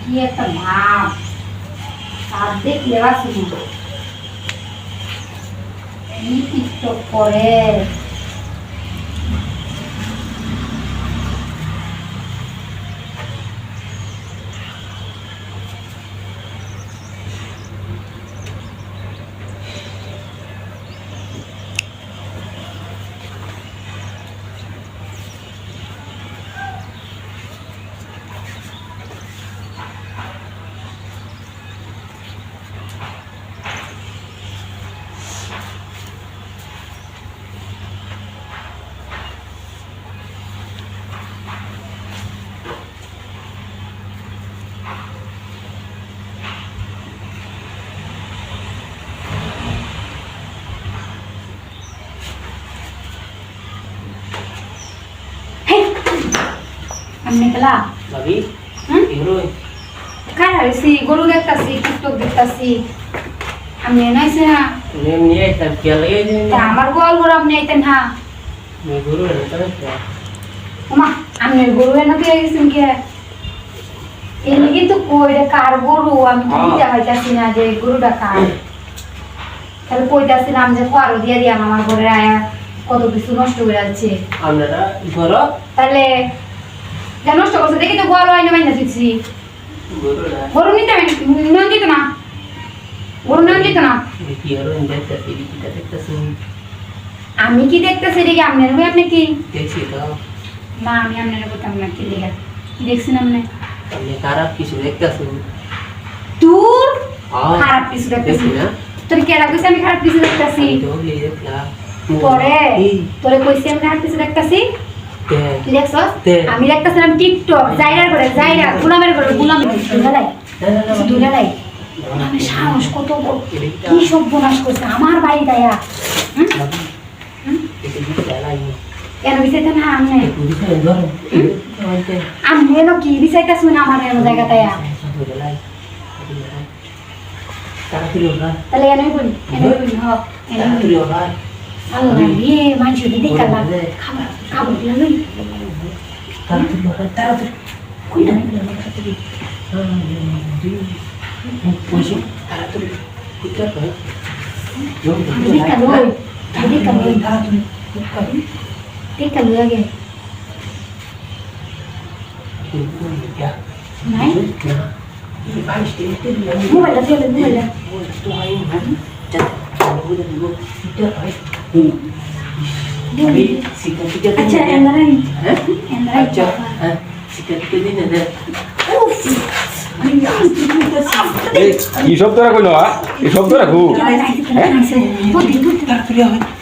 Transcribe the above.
কি একটা ভাব আর দেখলে বাসি কি টিকটক করে हमने कला भाभी इरो काय हरसी गरु देखतासी टिकटॉक देखतासी हमने नाही से ना नेम नहीं है तब क्या लगे जी ता আমার গোল গরু আপনি আইতেন হ্যাঁ मैं गुरु है तब क्या ওমা আপনি গরু এনে দিয়ে গেছেন কে এনে কিন্তু কইরে কার গরু আমি তো দিতে হইতাছি না যে গরুটা কার তাহলে কইতাছিলাম যে কারো দিয়ে দিয়া আমার ঘরে আয়া কত কিছু নষ্ট হয়ে যাচ্ছে আপনারা ঘর তাহলে যা নষ্ট করছে দেখি তো গোয়াল হয় না মাইনা দিচ্ছি गुरु ना গরু নিতে নন দিত না গরু নন দিত না কি হলো ইনজেক্ট করতে দিতে দেখতেছি আমি কি দেখতেছি দেখি আপনার ভাই আপনি কি দেখছি তো না আমি আপনার বলতাম না কি লেখা কি দেখছেন আপনি আপনি খারাপ কিছু দেখতেছি দূর হ্যাঁ খারাপ কিছু দেখতেছি দেখছি না তোর কে রাখছিস আমি খারাপ কিছু দেখতেছি তো এই দেখলা তোরে তোরে কইছি আমি খারাপ কিছু দেখতেছি কি দেখছস আমি দেখতেছিলাম টিকটক জাইরার করে জাইরা গুলামের করে গুলাম দুলালাই দুলালাই আমি সাহস কত বড় কি সব বনাশ করছে আমার বাড়ি দায়া এটা কি চালাই কেন বিচাইতে না আমনে পুলিশ এর ধর বলতে আমনে এলো কি বিচাইতাছ না আমার এমন জায়গা দায়া তাড়াতাড়ি ওঠা তাহলে এনেই বলি হ তাড়াতাড়ি ওঠা আল্লাহ রে মানুষ দিদি কালা খাবার খাবার দিলাম তাড়াতাড়ি ওঠা তাড়াতাড়ি কই না তাড়াতাড়ি পয়সা তাড়াতাড়ি কুত্তা কর দিদি কালো দিদি কালো তাড়াতাড়ি দিদি কালো আগে क्या নাই ना ये भाई स्टेट पे भी মোবাইলটা দিয়ে মোবাইলটা तो आई हम चल वो दे वो इधर भाई अभी सिक्योरिटी के আচ্ছা এন্দারাই हैं এন্দারাই अच्छा हां सिक्योरिटी के दिन है উফ আমি এই কি শব্দ রাখো না এই শব্দ রাখো তাড়াতাড়ি